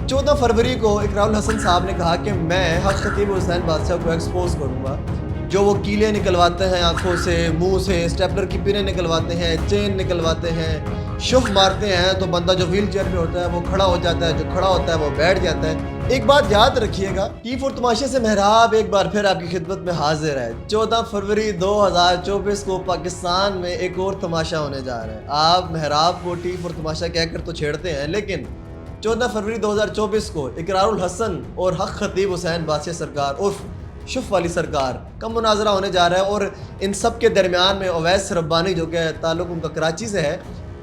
14 फरवरी को इकरारुल हसन साहब ने कहा कि मैं हक खतीब हुसैन बादशाह को एक्सपोज करूँगा। जो वो कीले निकलवाते हैं आँखों से, मुंह से, स्टेपलर की पिनें निकलवाते हैं, चेन निकलवाते हैं, शुफ मारते हैं तो बंदा जो व्हील चेयर पे होता है वो खड़ा हो जाता है, जो खड़ा होता है वो बैठ जाता है। एक बात याद रखिएगा, टीफ और तमाशे से मेहराब एक बार फिर आपकी खिदमत में हाजिर है। 14 फरवरी 2024 को पाकिस्तान में एक और तमाशा होने जा रहा है। आप मेहराब को टीफ और तमाशा कहकर तो छेड़ते हैं, लेकिन 14 फरवरी 2024 को इकरारुल हसन और हक खतीब हुसैन बादशाह सरकार उर्फ शुफ वाली सरकार का मुनाजरा होने जा रहा है। और इन सब के दरमियान में अवैस रब्बानी जो कि ताल्लुक़ उनका कराची से है,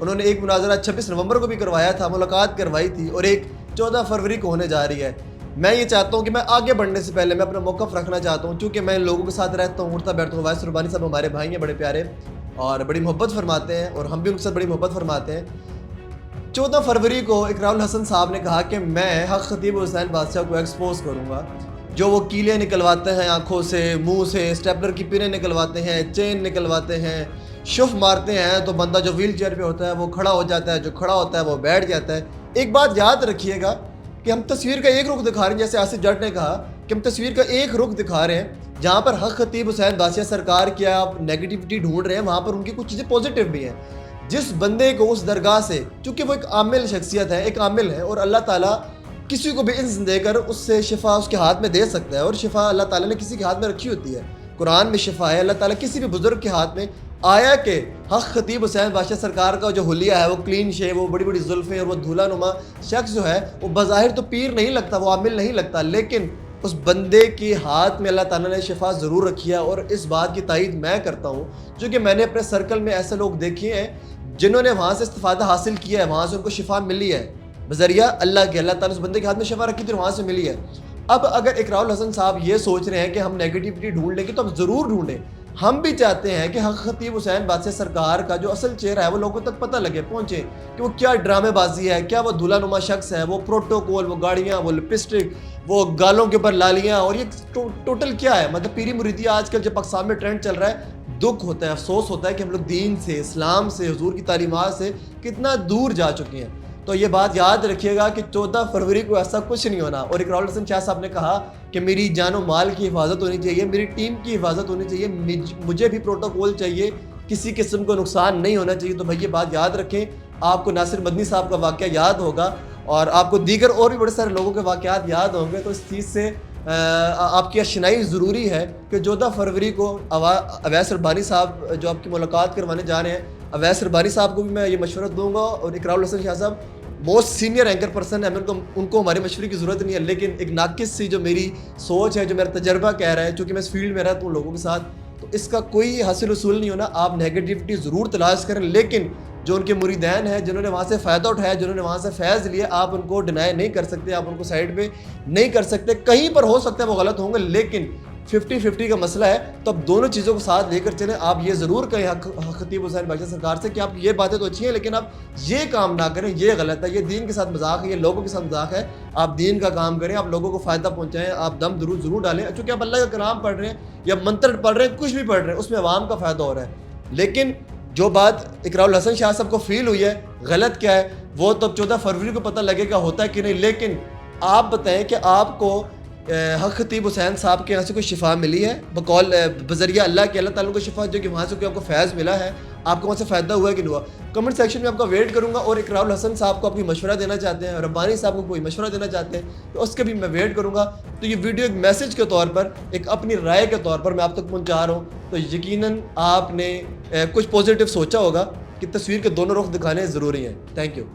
उन्होंने एक मुनाजरा 26 नवंबर को भी करवाया था, मुलाकात करवाई थी, और एक 14 फरवरी को होने जा रही है। मैं ये चाहता हूँ कि मैं आगे बढ़ने से पहले मैं अपना मौक़िफ़ रखना चाहता हूँ, चूँकि मैं इन लोगों के साथ रहता हूँ, उठता बैठता हूँ। अवैस रब्बानी साहब हमारे भाई हैं, बड़े प्यारे और बड़ी मोहब्बत फरमाते हैं, और हम भी उनके साथ बड़ी मोहब्बत फरमाते हैं। 14 फरवरी को इकरारुल हसन साहब ने कहा कि मैं हक खतीब हुसैन बादशाह को एक्सपोज करूँगा। जो वो कीले निकलवाते हैं आँखों से, मुंह से, स्टेपलर की पिनें निकलवाते हैं, चेन निकलवाते हैं, शुफ मारते हैं तो बंदा जो व्हील चेयर पे होता है वो खड़ा हो जाता है, जो खड़ा होता है वो बैठ जाता है। एक बात याद रखिएगा कि हम तस्वीर का एक रुख दिखा रहे हैं, जैसे आसिफ जट ने कहा कि हम तस्वीर का एक रुख दिखा रहे हैं। जहाँ पर हक खतीब हुसैन बादशाह सरकार की आप नेगेटिविटी ढूंढ रहे हैं, वहाँ पर उनकी कुछ चीज़ें पॉजिटिव भी हैं। जिस बंदे को उस दरगाह से, चूँकि वो एक आमिल शख्सियत है, एक आमिल है, और अल्लाह ताला किसी को भी इज़्न देकर उससे शिफा उसके हाथ में दे सकता है, और शिफा अल्लाह ताला ने किसी के हाथ में रखी होती है। कुरान में शिफा है, अल्लाह ताला किसी भी बुजुर्ग के हाथ में आया कि हक खतीब हुसैन बादशाह सरकार का जो हुलिया है वो क्लीन शेव, वो बड़ी बड़ी जुल्फ़ें और वो धूला नुमा शख्स जो है वो बज़ाहिर तो पीर नहीं लगता, वो आमिल नहीं लगता, लेकिन उस बंदे के हाथ में अल्लाह ताला ने शिफा ज़रूर रखी है। और इस बात की तायीद मैं करता हूँ, क्योंकि मैंने अपने सर्कल में ऐसे लोग देखे हैं जिन्होंने वहाँ से इस्तिफ़ादा हासिल किया है, वहाँ से उनको शिफा मिली है बज़रिया अल्लाह के। अल्लाह ताला उस बंदे के हाथ में शिफा रखी थी, वहाँ से मिली है। अब अगर इकरारुल हसन साहब ये सोच रहे हैं कि हम नेगेटिविटी ढूंढ लेंगे, तो हम ज़रूर ढूंढें। हम भी चाहते हैं कि हक खतीब हुसैन बादशाह सरकार का जो असल चेहरा है वो लोगों तक पता लगे, पहुँचे कि वो क्या ड्रामेबाजी है, क्या वो धुला नुमा शख्स है, वो प्रोटोकॉल, वो गाड़ियाँ, वो लिपस्टिक, वो गालों के ऊपर लालियाँ, और ये टोटल क्या है। मतलब पीरी मुरीदी आजकल जो पाकिस्तान में ट्रेंड चल रहा है, दुख होता है, अफसोस होता है कि हम लोग दीन से, इस्लाम से, हुजूर की तालीमात से कितना दूर जा चुके हैं। तो ये बात याद रखिएगा कि 14 फरवरी को ऐसा कुछ नहीं होना। और इकरारुल हसन शाह साहब ने कहा कि मेरी जान और माल की हिफाजत होनी चाहिए, मेरी टीम की हिफाजत होनी चाहिए, मुझे भी प्रोटोकॉल चाहिए, किसी किस्म को नुकसान नहीं होना चाहिए। तो भाई ये बात याद रखें। आपको नासिर मदनी साहब का वाक़या याद होगा, और आपको दीगर और भी बड़े सारे लोगों के वाक़यात याद होंगे। तो इस चीज़ से आपकी आशनाई ज़रूरी है कि 14 फरवरी को अवैस रब्बानी साहब जो आपकी मुलाकात करवाने जा रहे हैं, अवैस रब्बानी साहब को भी मैं ये मशवरा दूंगा। और इकरारुल हसन शाह साहब मोस्ट सीनियर एंकर पर्सन है, उनको हमारे मशवरे की ज़रूरत नहीं है, लेकिन एक नाकिस सी जो मेरी सोच है, जो मेरा तजर्बा कह रहा है, चूँकि मैं इस फील्ड में रहता हूँ लोगों के साथ, तो इसका कोई हासिल उसूल नहीं होना। आप नेगेटिविटी ज़रूर तलाश करें, लेकिन जो उनके मुरीदैन हैं, जिन्होंने वहाँ से फ़ायदा उठाया, जिन्होंने वहाँ से फैज़ लिया, आप उनको डिनाई नहीं कर सकते, आप उनको साइड पे नहीं कर सकते। कहीं पर हो सकता है वो गलत होंगे, लेकिन 50-50 का मसला है। तो अब दोनों चीज़ों को साथ लेकर चलें। आप ये ज़रूर कहें हक खतीब हुसैन बादशाह सरकार से कि आप ये बातें तो अच्छी हैं, लेकिन आप ये काम ना करें, ये गलत है, ये दीन के साथ मजाक है, ये लोगों के साथ मजाक है। आप दीन का काम करें, आप लोगों को फ़ायदा पहुँचाएँ, आप दम ज़रूर डालें। चूँकि आप अल्लाह का कलाम पढ़ रहे हैं या मंत्र पढ़ रहे हैं, कुछ भी पढ़ रहे हैं, उसमें अवाम का फ़ायदा हो रहा है। लेकिन जो बात इकरारुल हसन शाह साहब को फील हुई है, गलत क्या है वो तो 14 फरवरी को पता लगेगा होता है कि नहीं। लेकिन आप बताएं कि आपको हक खतीब हुसैन साहब के यहाँ से कोई शिफा मिली है बकौल बज़रिया अल्लाह के, अल्लाह ताला को शिफा जो कि वहाँ से कोई आपको फैज़ मिला है, आपको वहाँ से फ़ायदा हुआ है कि नहीं हुआ। कमेंट सेक्शन में आपका वेट करूँगा। और इकरारुल हसन साहब को आप कोई मशवरा देना चाहते हैं, रब्बानी साहब को कोई मशवरा देना चाहते हैं, तो उसके भी मैं वेट करूँगा। तो ये वीडियो एक मैसेज के तौर पर, एक अपनी राय के तौर पर मैं आप तक पहुँचा रहा हूँ। तो यकीनन आपने कुछ पॉजिटिव सोचा होगा कि तस्वीर के दोनों रुख दिखाने ज़रूरी हैं। Thank you.